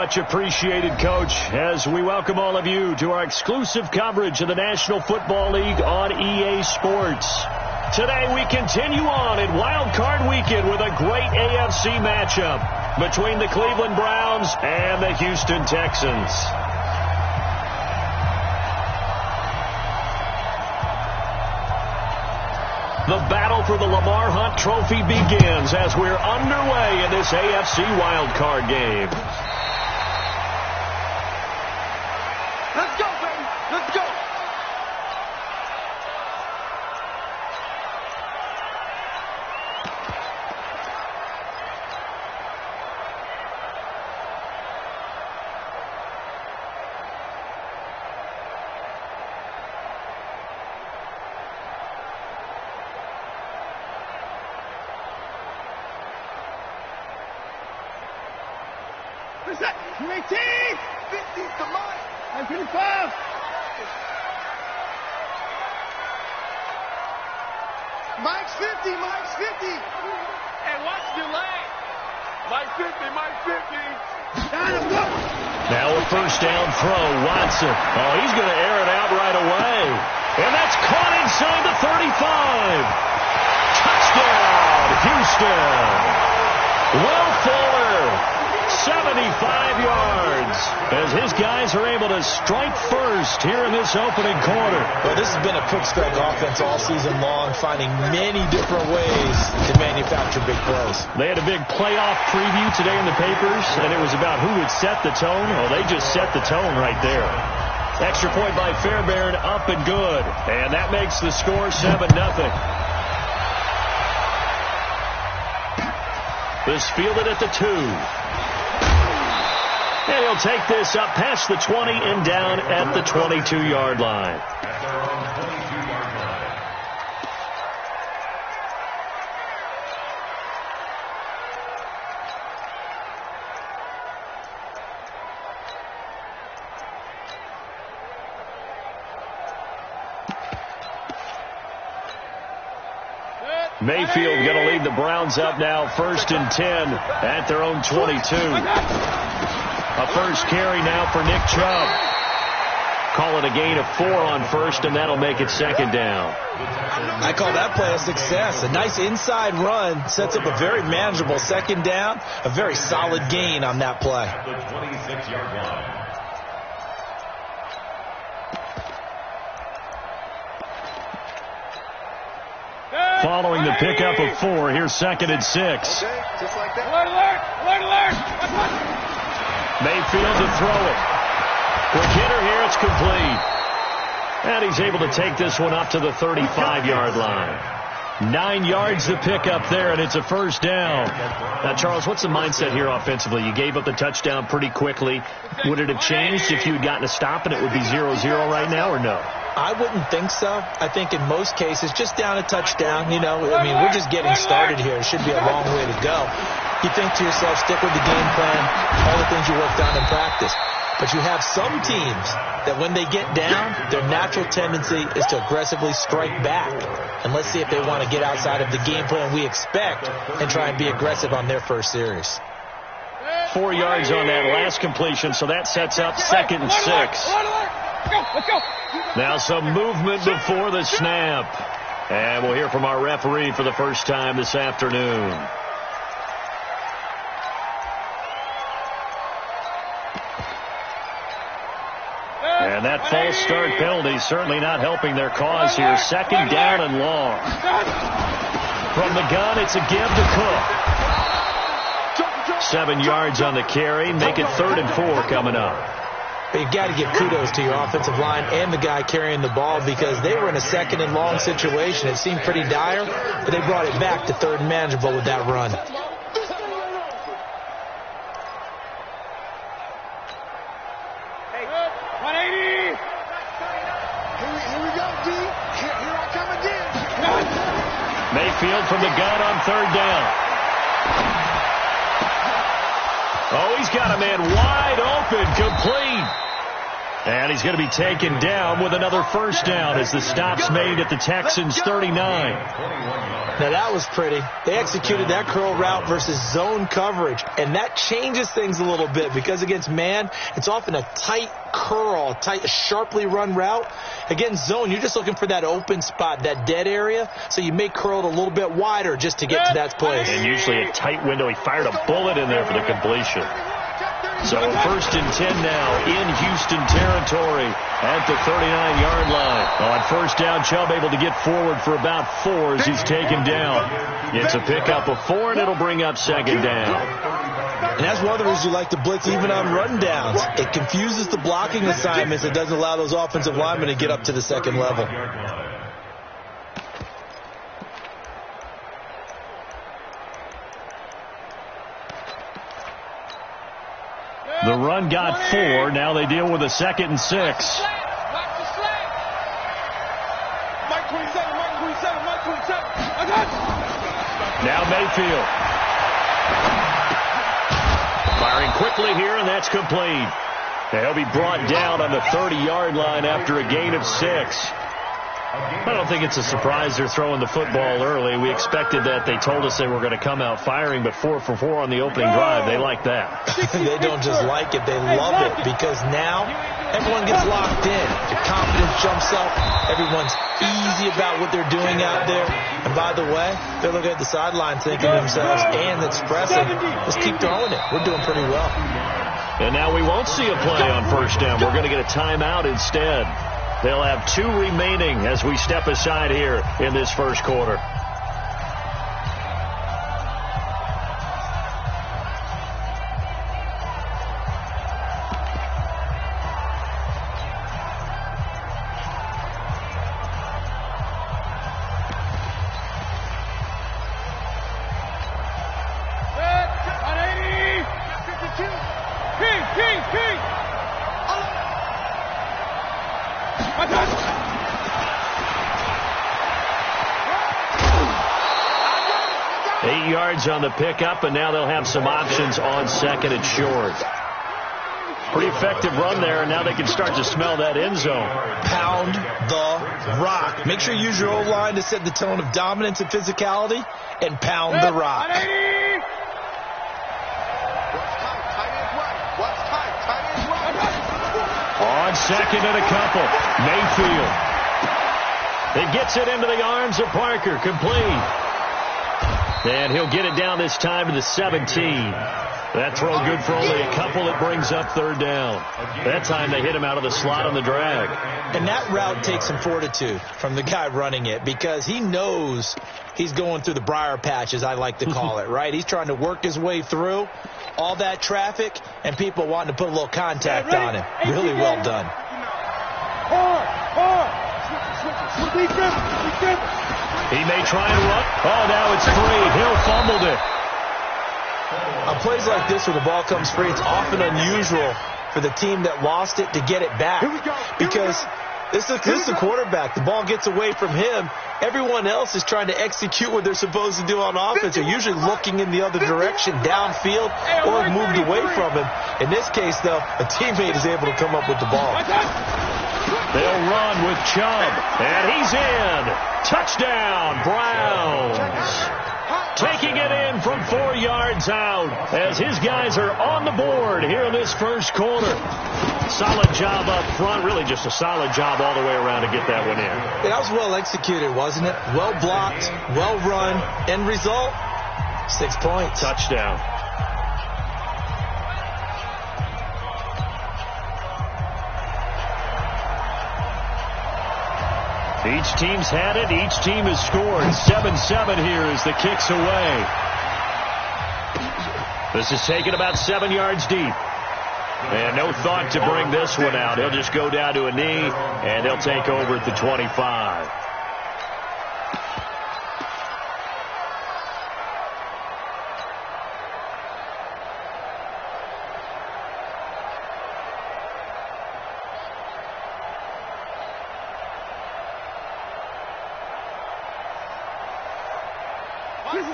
Much appreciated, Coach, as we welcome all of you to our exclusive coverage of the National Football League on EA Sports. Today we continue on in Wildcard Weekend with a great AFC matchup between the Cleveland Browns and the Houston Texans. The battle for the Lamar Hunt Trophy begins as we're underway in this AFC wildcard game. Let's go, baby. Let's go. Reset. 18. 50 to mine. 25. Mike's 50. Mike's 50. Hey, watch your lane. Mike's 50. Mike's 50. Now a first down throw. Watson. Oh, he's going to air it out right away. And that's caught inside the 35. Touchdown, Houston. Will Fuller. 75 yards as his guys are able to strike first here in this opening quarter. Well, this has been a quick strike offense all season long, finding many different ways to manufacture big plays. They had a big playoff preview today in the papers, and it was about who would set the tone. Well, they just set the tone right there. Extra point by Fairbairn, up and good. And that makes the score 7-0. This fielded at the 2. And he'll take this up past the 20 and down at the 22-yard line. Mayfield going to lead the Browns up now, 1st and 10 at their own 22. A first carry now for Nick Chubb. Call it a gain of 4 on first, and that'll make it 2nd down. I call that play a success. A nice inside run sets up a very manageable 2nd down. A very solid gain on that play. The 26-yard line. Following the pickup of 4, here's 2nd and 6. Okay, just like that. Alert, alert, alert. Mayfield to throw it. Quick hitter here, it's complete. And he's able to take this one up to the 35-yard line. 9 yards to pick up there, and it's a first down. Now, Charles, what's the mindset here offensively? You gave up the touchdown pretty quickly. Would it have changed if you had gotten a stop and it would be 0-0 right now, or no? I wouldn't think so. I think in most cases, just down a touchdown, you know, I mean, we're just getting started here. It should be a long way to go. You think to yourself, stick with the game plan, all the things you worked on in practice. But you have some teams that when they get down, their natural tendency is to aggressively strike back. And let's see if they want to get outside of the game plan we expect and try and be aggressive on their first series. 4 yards on that last completion, so that sets up 2nd and 6. Let's go. Now some movement before the snap. And we'll hear from our referee for the first time this afternoon. And that false start penalty certainly not helping their cause here. 2nd down and long. From the gun, it's a give to Cook. 7 yards on the carry. Make it 3rd and 4 coming up. But you've got to give kudos to your offensive line and the guy carrying the ball because they were in a 2nd and long situation. It seemed pretty dire, but they brought it back to 3rd and manageable with that run. Hey, 180. Here we go, D. Here I come again. Mayfield from the gun on 3rd down. Oh, he's got a man wide open, complete. And he's going to be taken down with another first down as the stop's made at the Texans' 39. Now, that was pretty. They executed that curl route versus zone coverage, and that changes things a little bit because against man, it's often a tight curl, tight, sharply run route. Against zone, you're just looking for that open spot, that dead area, so you may curl it a little bit wider just to get to that place. And usually a tight window. He fired a bullet in there for the completion. So 1st and 10 now in Houston territory at the 39-yard line. On first down, Chubb able to get forward for about 4 as he's taken down. It's a pickup of 4, and it'll bring up 2nd down. And that's one of the reasons you like to blitz even on run downs. It confuses the blocking assignments. It doesn't allow those offensive linemen to get up to the second level. The run got 4. Now they deal with a 2nd and 6. Mike 27, Mike 27, Mike 27. I got you. Now Mayfield. Firing quickly here, and that's complete. He'll be brought down on the 30-yard line after a gain of 6. I don't think it's a surprise they're throwing the football early. We expected that. They told us they were going to come out firing, but 4 for 4 on the opening drive. They like that. They don't just like it. They love it because now everyone gets locked in. The confidence jumps up. Everyone's easy about what they're doing out there. And by the way, they're looking at the sideline thinking to themselves and expressing, let's keep throwing it. We're doing pretty well. And now we won't see a play on first down. We're going to get a timeout instead. They'll have 2 remaining as we step aside here in this first quarter. On the pickup, and now they'll have some options on 2nd and short. Pretty effective run there, and now they can start to smell that end zone. Pound the rock. Make sure you use your O-line to set the tone of dominance and physicality, and pound the rock. On 2nd and a couple, Mayfield. It gets it into the arms of Parker, complete. And he'll get it down this time to the 17. That throw good for only a couple. It brings up 3rd down. That time they hit him out of the slot on the drag. And that route takes some fortitude from the guy running it because he knows he's going through the briar patch, as I like to call it, right? He's trying to work his way through all that traffic and people wanting to put a little contact on him. Really well done. He may try and run. Oh, now it's free. Hill fumbled it. On plays like this where the ball comes free, it's often unusual for the team that lost it to get it back. Because this is the quarterback. The ball gets away from him. Everyone else is trying to execute what they're supposed to do on offense. They're usually looking in the other direction, downfield, or moved away from him. In this case, though, a teammate is able to come up with the ball. They'll run with Chubb, and he's in. Touchdown, Browns. Taking it in from 4 yards out as his guys are on the board here in this first quarter. Solid job up front, really just a solid job all the way around to get that one in. Yeah, that was well executed, wasn't it? Well blocked, well run. End result, 6 points. Touchdown. Each team's had it. Each team has scored. 7-7 here as the kick's away. This is taken about 7 yards deep. And no thought to bring this one out. He'll just go down to a knee, and they'll take over at the 25.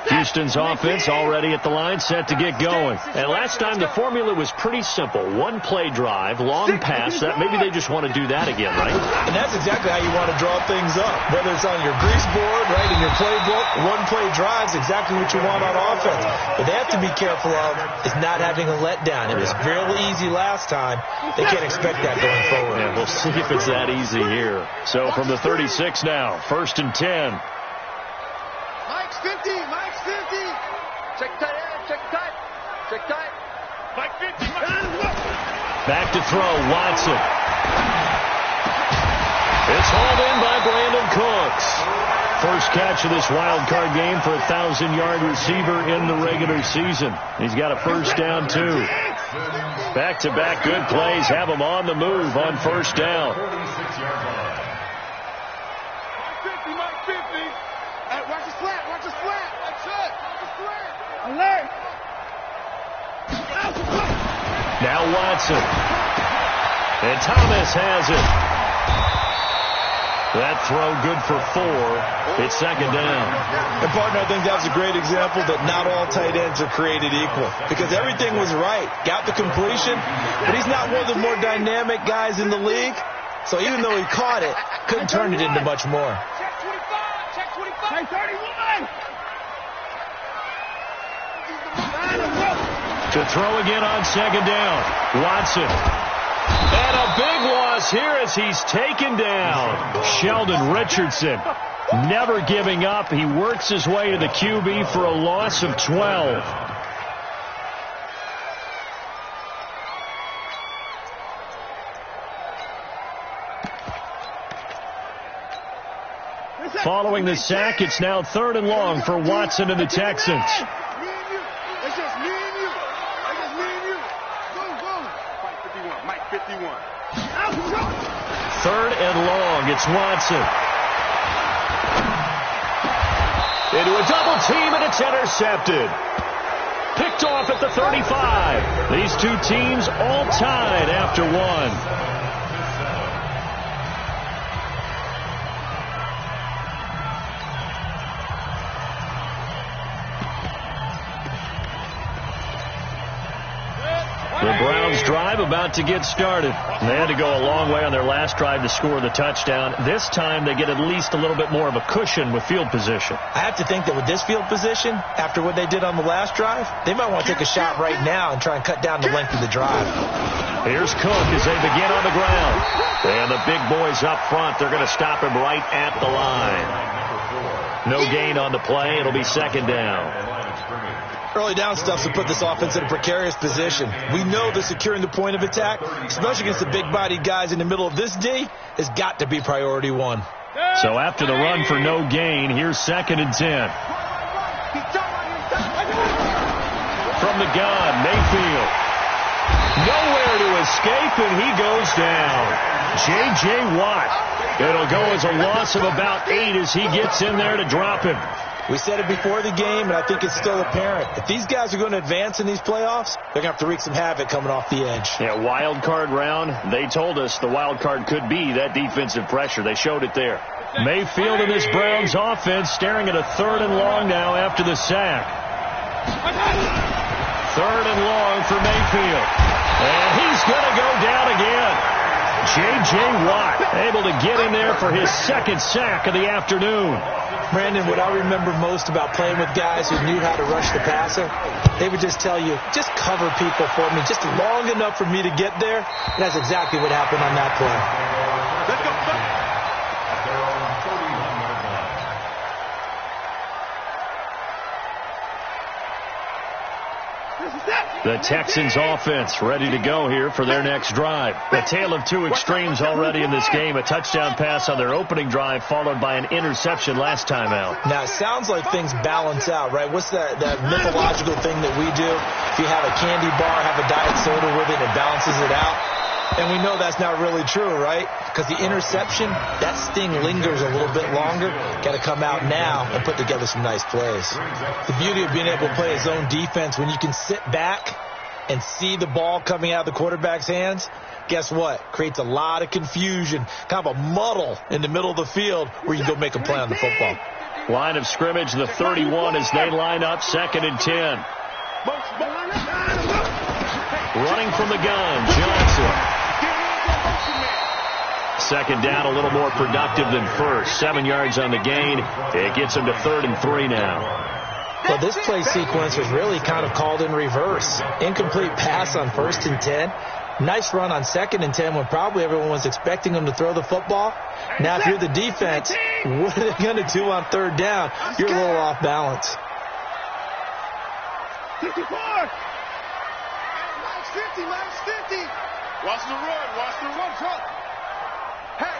Houston's offense already at the line, set to get going. And last time the formula was pretty simple. One play drive, long pass. That maybe they just want to do that again, right? And that's exactly how you want to draw things up. Whether it's on your grease board, right, in your playbook, one play drives exactly what you want on offense. But they have to be careful of is not having a letdown. It was really easy last time. They can't expect that going forward. Yeah, we'll see if it's that easy here. So from the 36 now, 1st and 10. Mike's 50. Mike's 50. Check tight end. Check tight. Check tight. Mike 50. Back to throw. Watson. It's hauled in by Brandon Cooks. First catch of this wild card game for a 1,000-yard receiver in the regular season. He's got a first down, too. Back-to-back good plays have him on the move on first down. Mike 50. Mike 50. Watch his flat. Watch his flat. That's it. Watch his flat. Alert. Now Watson. And Thomas has it. That throw good for 4. It's second down. And, partner, I think that's a great example that not all tight ends are created equal. Because everything was right. Got the completion, but he's not one of the more dynamic guys in the league. So even though he caught it, couldn't turn it into much more. Check 25. Check 25. Check 31. To throw again on second down. Watson. And a big loss here as he's taken down. Sheldon Richardson never giving up. He works his way to the QB for a loss of 12. Following the sack, it's now 3rd and long for Watson and the Texans. It's just me and you. It's just me and you. Go. Mike 51. Mike 51. 3rd and long. It's Watson. Into a double team, and it's intercepted. Picked off at the 35. These two teams all tied after one. The Browns drive about to get started. They had to go a long way on their last drive to score the touchdown. This time they get at least a little bit more of a cushion with field position. I have to think that with this field position, after what they did on the last drive, they might want to take a shot right now and try and cut down the length of the drive. Here's Cook as they begin on the ground. And the big boys up front, they're going to stop him right at the line. No gain on the play. It'll be second down. Early down stuff to put this offense in a precarious position. We know that securing the point of attack, especially against the big-bodied guys in the middle of this D, has got to be priority one. So after the run for no gain, here's 2nd and 10. From the gun, Mayfield. Nowhere to escape, and he goes down. J.J. Watt. It'll go as a loss of about 8 as he gets in there to drop him. We said it before the game, and I think it's still apparent. If these guys are going to advance in these playoffs, they're going to have to wreak some havoc coming off the edge. Yeah, wild card round. They told us the wild card could be that defensive pressure. They showed it there. Mayfield in this Browns offense staring at a 3rd and long now after the sack. 3rd and long for Mayfield. And he's going to go down again. J.J. Watt able to get in there for his 2nd sack of the afternoon. Brandon, what I remember most about playing with guys who knew how to rush the passer, they would just tell you, just cover people for me, just long enough for me to get there. And that's exactly what happened on that play. Let's go. The Texans offense ready to go here for their next drive. The tale of two extremes already in this game. A touchdown pass on their opening drive followed by an interception last time out. Now, it sounds like things balance out, right? What's that mythological thing that we do? If you have a candy bar, have a diet soda with it, it balances it out. And we know that's not really true, right? Because the interception, that sting lingers a little bit longer. Got to come out now and put together some nice plays. The beauty of being able to play his own defense, when you can sit back and see the ball coming out of the quarterback's hands, guess what? Creates a lot of confusion, kind of a muddle in the middle of the field where you can go make a play on the football. Line of scrimmage, the 31 as they line up 2nd and 10. Running from the gun, Johnson. 2nd down, a little more productive than first. 7 yards on the gain. It gets them to 3rd and 3 now. Well, this play sequence was really kind of called in reverse. Incomplete pass on 1st and 10. Nice run on 2nd and 10 when probably everyone was expecting them to throw the football. Now, if you're the defense, what are they going to do on 3rd down? You're a little off balance. 54. Max 50, Max 50. Watch the run, truck. Hey,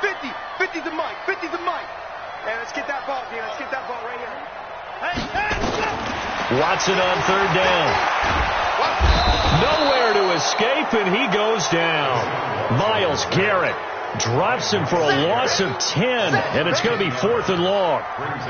50. 50 to Mike, 50 to Mike. Hey, let's get that ball, D. Let's get that ball right here. Hey, Watson on 3rd down. Nowhere to escape, and he goes down. Myles Garrett drops him for a loss of 10, and it's going to be 4th and long.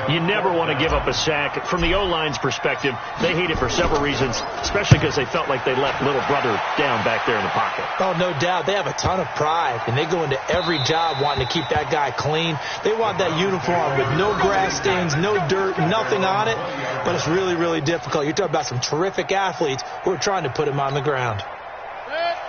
You never want to give up a sack. From the O-line's perspective, they hate it for several reasons, especially because they felt like they left little brother down back there in the pocket. Oh, no doubt. They have a ton of pride, and they go into every job wanting to keep that guy clean. They want that uniform with no grass stains, no dirt, nothing on it, but it's really, really difficult. You're talking about some terrific athletes who are trying to put him on the ground.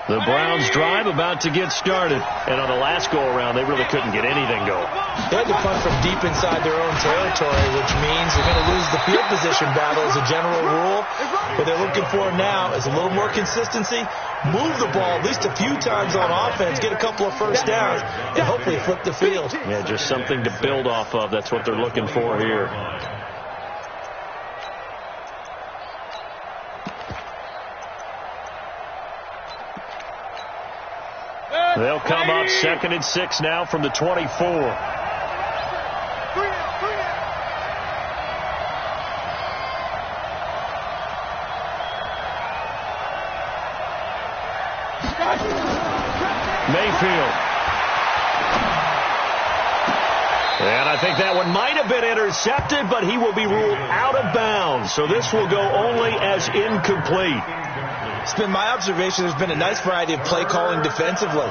The Browns drive about to get started. And on the last go-around, they really couldn't get anything going. They had to punt from deep inside their own territory, which means they're going to lose the field position battle as a general rule. What they're looking for now is a little more consistency, move the ball at least a few times on offense, get a couple of first downs, and hopefully flip the field. Yeah, just something to build off of. That's what they're looking for here. They'll come up 2nd and 6 now from the 24. Mayfield. And I think that one might have been intercepted, but he will be ruled out of bounds. So this will go only as incomplete. It's been my observation there's been a nice variety of play calling defensively.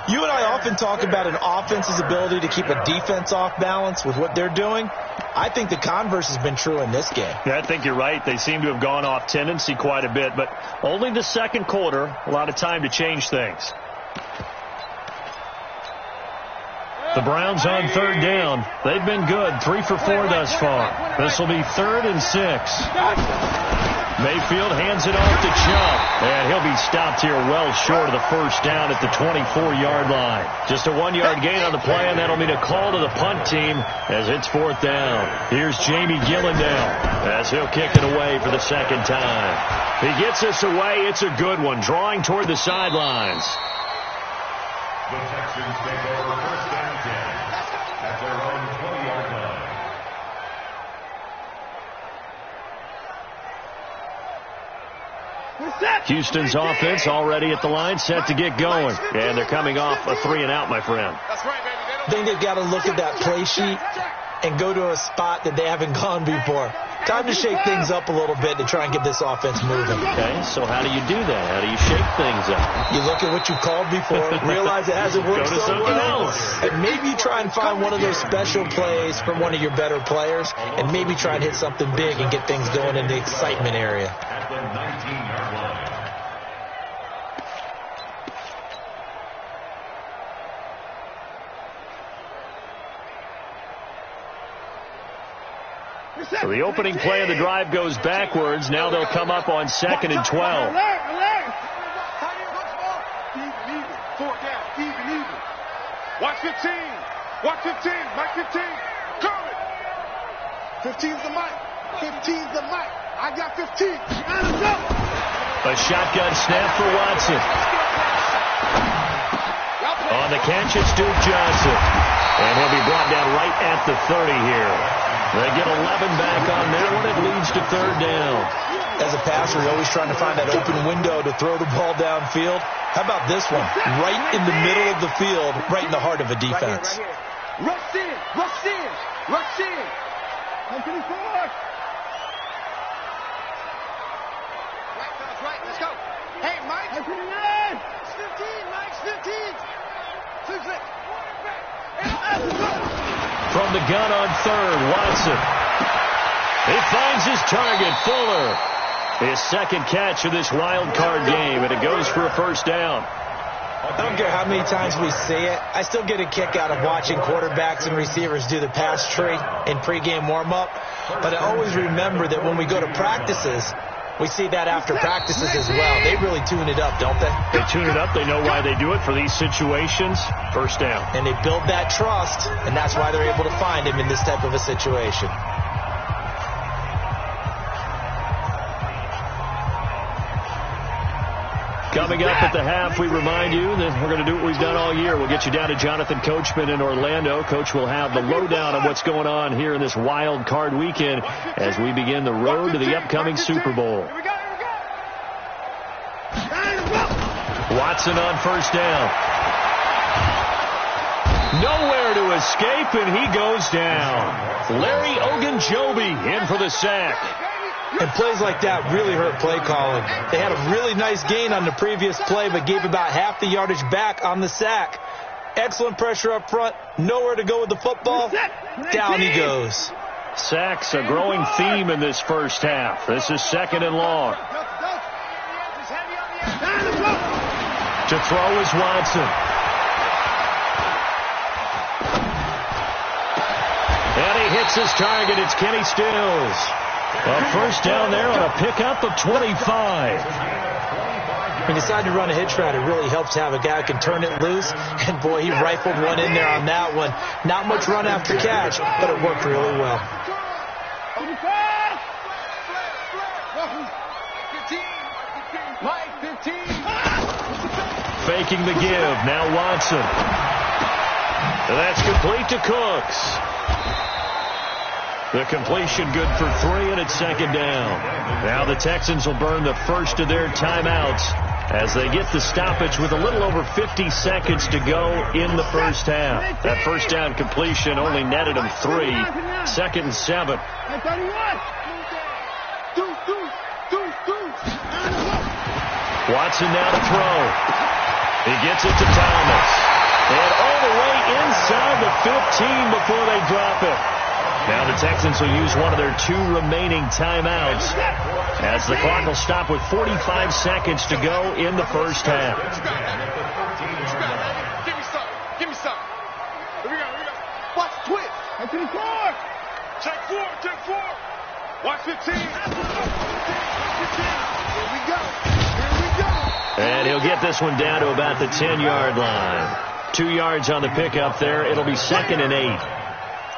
You and I often talk about an offense's ability to keep a defense off balance with what they're doing. I think the converse has been true in this game. Yeah, I think you're right. They seem to have gone off tendency quite a bit, but only the 2nd quarter, a lot of time to change things. The Browns on 3rd down. They've been good, 3 for 4 thus far. This will be 3rd and 6. Mayfield hands it off to Chubb, and he'll be stopped here well short of the first down at the 24-yard line. Just a 1-yard gain on the play, and that'll mean a call to the punt team as it's 4th down. Here's Jamie Gillen now as he'll kick it away for the 2nd time. He gets us away. It's a good one, drawing toward the sidelines. The Texans take over 1st and 10 at their own 20-yard line. Houston's offense already at the line, set to get going. And they're coming off a 3-and-out, my friend. I think they've got to look at that play sheet and go to a spot that they haven't gone before. Time to shake things up a little bit to try and get this offense moving. Okay, so how do you do that? How do you shake things up? You look at what you called before, realize it hasn't worked so well, and maybe you try and find one of those special plays from one of your better players, and maybe try and hit something big and get things going in the excitement area. At the 19-yard line. So the opening play of the drive goes backwards. Now they'll come up on 2nd and 12. Watch 15. Watch 15. Mike 15. Coming. 15's the mic. 15's the mic. I got 15. A shotgun snap for Watson. On the catch, it's Duke Johnson. And he'll be brought down right at the 30 here. They get 11 back on that one. It leads to 3rd down. As a passer, you're always trying to find that open window to throw the ball downfield. How about this one? Right in the middle of the field, right in the heart of a defense. Rush in. Rush in. Rush in. Come to the forward. Right, fellas, right. Let's go. Hey, Mike. It's 15. Mike's 15. Flip. From the gun on third, Watson. He finds his target, Fuller. His second catch of this wild card game, and it goes for a first down. I don't care how many times we see it. I still get a kick out of watching quarterbacks and receivers do the pass tree in pregame warm-up. But I always remember that when we go to practices, we see that after practices as well. They really tune it up, don't they? They tune it up. They know why they do it for these situations. First down. And they build that trust, and that's why they're able to find him in this type of a situation. Coming up at the half, we remind you that we're going to do what we've done all year. We'll get you down to Jonathan Coachman in Orlando. Coach will have the lowdown on what's going on here in this wild card weekend as we begin the road to the upcoming Super Bowl. Watson on first down. Nowhere to escape, and he goes down. Larry Ogunjobi in for the sack. And plays like that really hurt play calling. They had a really nice gain on the previous play, but gave about half the yardage back on the sack. Excellent pressure up front. Nowhere to go with the football. Down he goes. Sacks, a growing theme in this first half. This is second and long. To throw is Watson. And he hits his target. It's Kenny Stills. A first down there on a pickup of 25. When you decide to run a hitch route, it really helps to have a guy who can turn it loose. And, boy, he rifled one in there on that one. Not much run after catch, but it worked really well. Faking the give. Now Watson. That's complete to Cooks. The completion good for 3, and it's second down. Now the Texans will burn the first of their timeouts as they get the stoppage with a little over 50 seconds to go in the first half. That first down completion only netted them 3. Second and 7. Watson now to throw. He gets it to Thomas. And all the way inside the 15 before they drop it. Now the Texans will use one of their 2 remaining timeouts as the clock will stop with 45 seconds to go in the first half. Give me some. Here we go. Watch the twist. Check 4. Watch 15. Here we go. And he'll get this one down to about the 10-yard line. 2 yards on the pickup there. It'll be second and 8.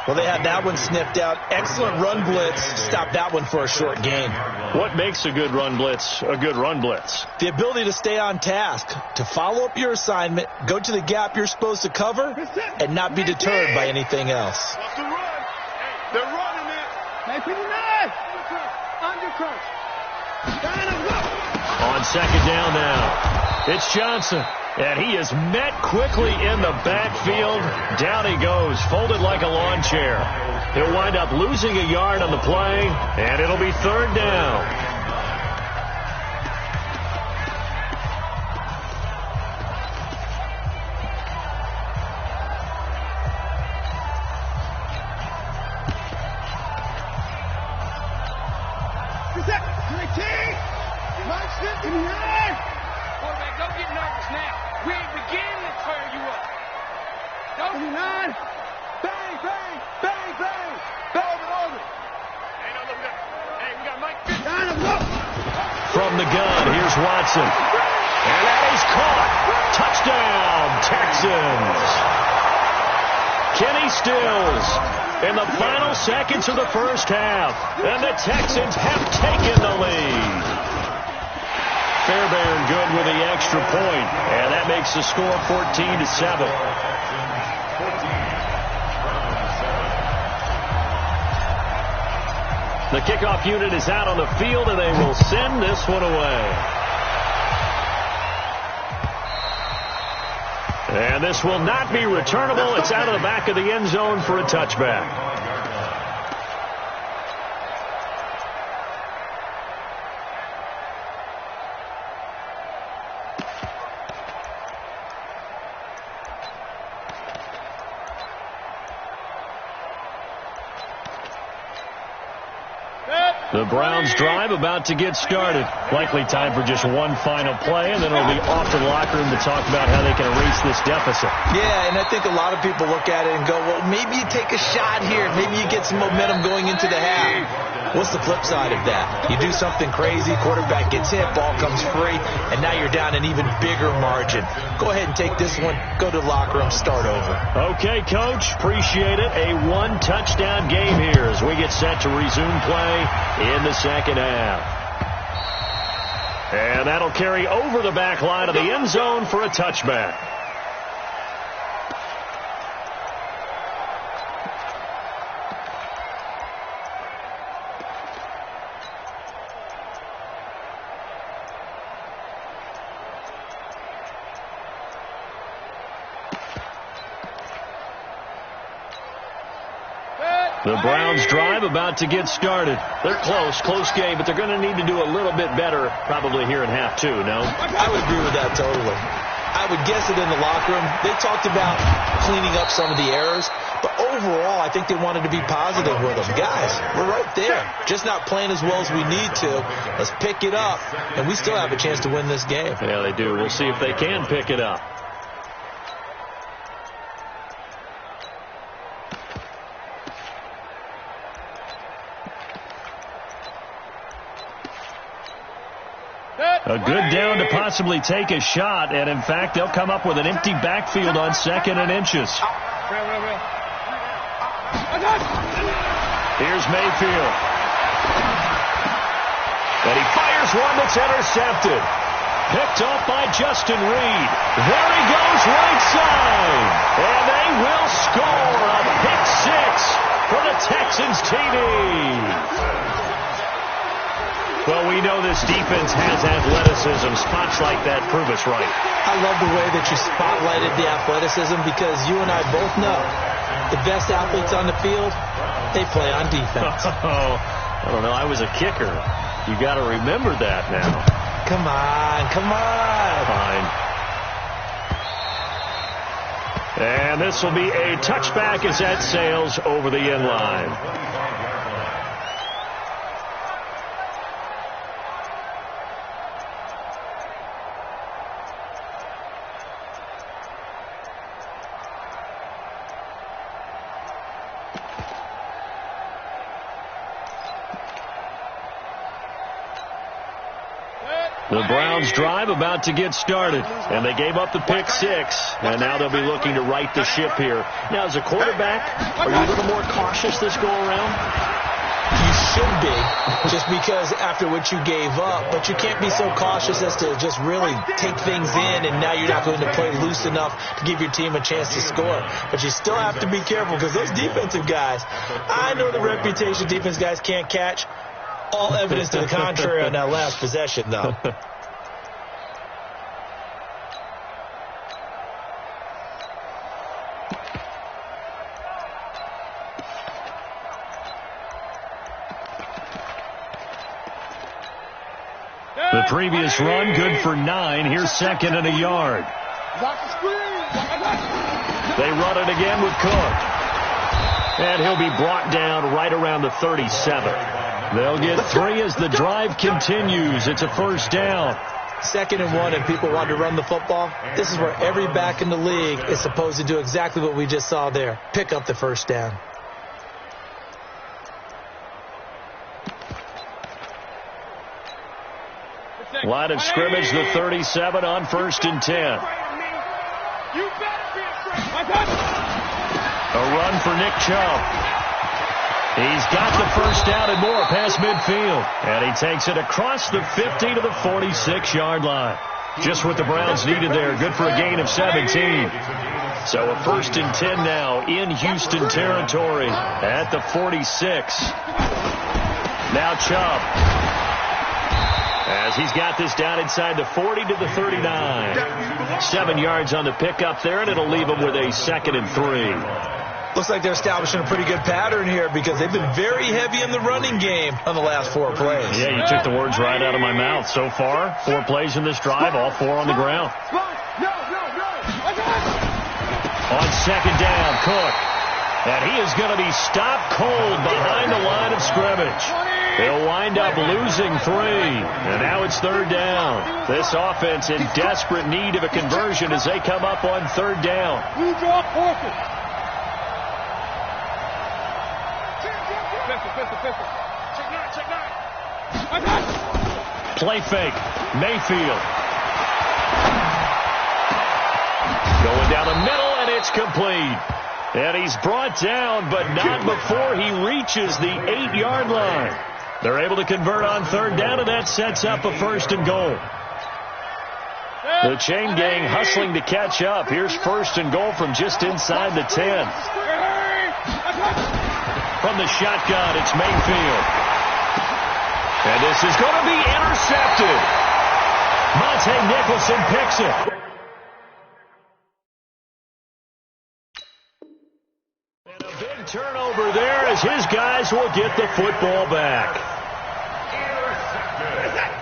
Well, they had that one sniffed out. Excellent run blitz. Stop that one for a short gain. What makes a good run blitz a good run blitz? The ability to stay on task, to follow up your assignment, go to the gap you're supposed to cover, and not be deterred by anything else. Watch the run. They're running it. Undercut. On second down now, it's Johnson. And he is met quickly in the backfield. Down he goes, folded like a lawn chair. He'll wind up losing a yard on the play, and it'll be third down. Quarterback, don't get nervous now. We ain't beginning to tear you up. Don't be nine. Bang, bang, bang, bang. Bang, over. Hey, no, look at that. Hey, we got Mike. From the gun, here's Watson. And that is caught. Touchdown, Texans. Kenny Stills in the final seconds of the first half. And the Texans have taken the lead. Fairbairn good with the extra point, and that makes the score 14-7. The kickoff unit is out on the field, and they will send this one away. And this will not be returnable. It's out of the back of the end zone for a touchback. The Browns drive about to get started. Likely time for just one final play, and then it'll be off to the locker room to talk about how they can erase this deficit. Yeah, and I think a lot of people look at it and go, well, maybe you take a shot here. Maybe you get some momentum going into the half. What's the flip side of that? You do something crazy, quarterback gets hit, ball comes free, and now you're down an even bigger margin. Go ahead and take this one, go to the locker room, start over. Okay, Coach, appreciate it. A one-touchdown game here as we get set to resume play in the second half. And that'll carry over the back line of the end zone for a touchback. The Browns drive about to get started. They're close game, but they're going to need to do a little bit better probably here in half two, no? I would agree with that totally. I would guess it in the locker room. They talked about cleaning up some of the errors, but overall I think they wanted to be positive with them. Guys, we're right there. Just not playing as well as we need to. Let's pick it up, and we still have a chance to win this game. Yeah, they do. We'll see if they can pick it up. A good down to possibly take a shot, and in fact, they'll come up with an empty backfield on 2nd and inches. Here's Mayfield. And he fires one that's intercepted. Picked off by Justin Reed. There he goes right side. And they will score a pick six for the Texans TD. Well, we know this defense has athleticism. Spots like that prove us right. I love the way that you spotlighted the athleticism because you and I both know the best athletes on the field, they play on defense. Oh, I don't know. I was a kicker. You got to remember that now. Come on. Fine. And this will be a touchback as that sails over the end line. The Browns drive about to get started, and they gave up the pick six, and now they'll be looking to right the ship here. Now, as a quarterback, are you a little more cautious this go-around? You should be, just because after what you gave up, but you can't be so cautious as to just really take things in, and now you're not going to play loose enough to give your team a chance to score. But you still have to be careful because those defensive guys, I know the reputation defense guys can't catch. All evidence to the contrary on that last possession, though. The previous run, good for 9. Here's 2nd and a yard. They run it again with Cook. And he'll be brought down right around the 37. They'll get 3 as the drive continues. It's a first down. 2nd and 1, and people want to run the football. This is where every back in the league is supposed to do exactly what we just saw there. Pick up the first down. Line of scrimmage, the 37 on 1st and 10. A run for Nick Chubb. He's got the first down and more past midfield. And he takes it across the 50 to the 46-yard line. Just what the Browns needed there. Good for a gain of 17. So a 1st and 10 now in Houston territory at the 46. Now Chubb. As he's got this down inside the 40 to the 39. 7 yards on the pickup there, and it'll leave him with a 2nd and 3. Looks like they're establishing a pretty good pattern here because they've been very heavy in the running game on the last 4 plays. Yeah, you took the words right out of my mouth. So far, 4 plays in this drive, all 4 on the ground. On 2nd down, Cook. And he is going to be stopped cold behind the line of scrimmage. He'll wind up losing 3. And now it's 3rd down. This offense in desperate need of a conversion as they come up on 3rd down. Play fake. Mayfield. Going down the middle, and it's complete. And he's brought down, but not before he reaches the 8-yard line. They're able to convert on 3rd down, and that sets up a 1st and goal. The chain gang hustling to catch up. Here's 1st and goal from just inside the 10. From the shotgun, it's Mayfield. And this is going to be intercepted. Monte Nicholson picks it. And a big turnover there as his guys will get the football back.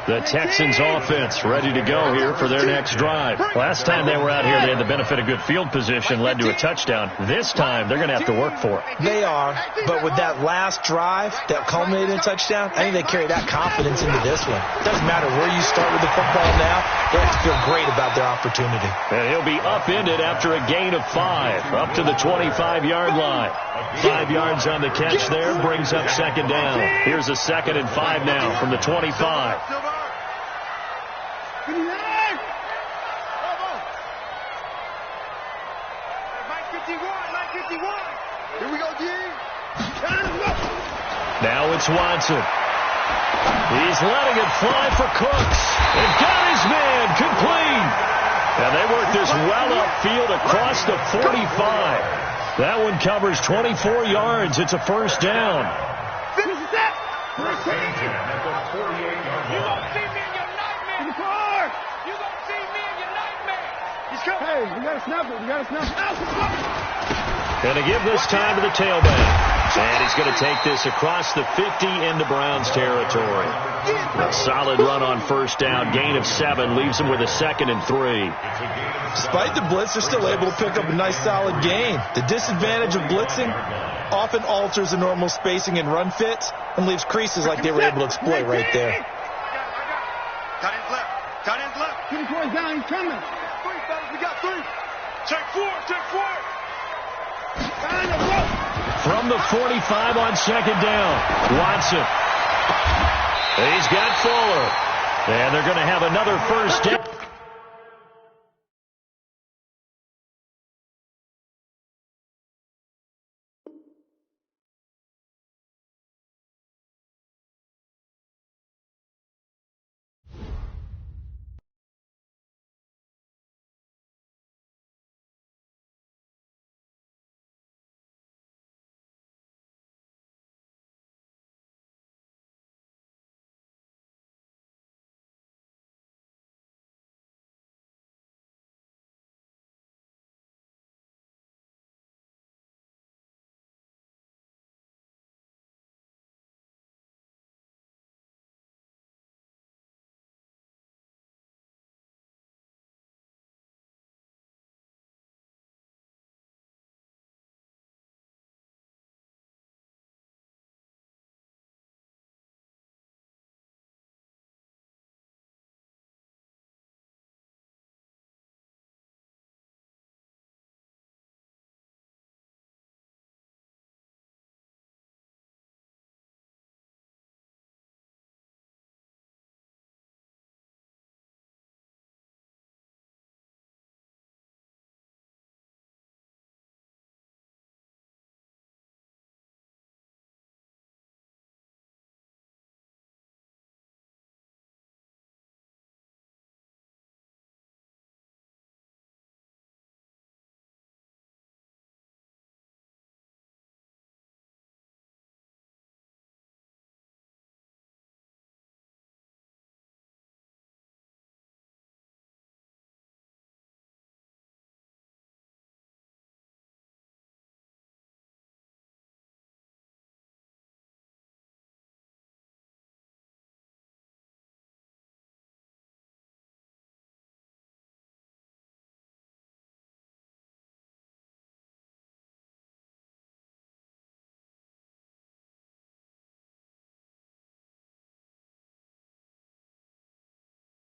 The Texans offense ready to go here for their next drive. Last time they were out here, they had the benefit of good field position, led to a touchdown. This time, they're going to have to work for it. They are, but with that last drive that culminated in a touchdown, I think they carry that confidence into this one. It doesn't matter where you start with the football now. They have to feel great about their opportunity. And he'll be upended after a gain of 5, up to the 25-yard line. 5 yards on the catch there, brings up 2nd down. Here's a 2nd and 5 now from the 25. Here we go, G. Now it's Watson. He's letting it fly for Cooks. And got his man complete. And they work this well upfield across the 45. That one covers 24 yards. It's a 1st down. Finish the set. First and 10 at the 48-yard You line. gonna see me in your nightmare. In the car. You gonna see me in your nightmare. He's coming. Hey, we gotta snap it. We gotta snap it. Going to give this time to the tailback. And he's going to take this across the 50 into Browns territory. A solid run on 1st down. Gain of 7 leaves him with a 2nd and 3. Despite the blitz, they're still able to pick up a nice solid gain. The disadvantage of blitzing often alters the normal spacing and run fits and leaves creases like they were able to exploit right there. Got his left. Got his left. Keep going down. He's coming. 3, fellas. We got 3. Check 4. Check 4. From the 45 on 2nd down, Watson. He's got Fuller. And they're going to have another 1st down.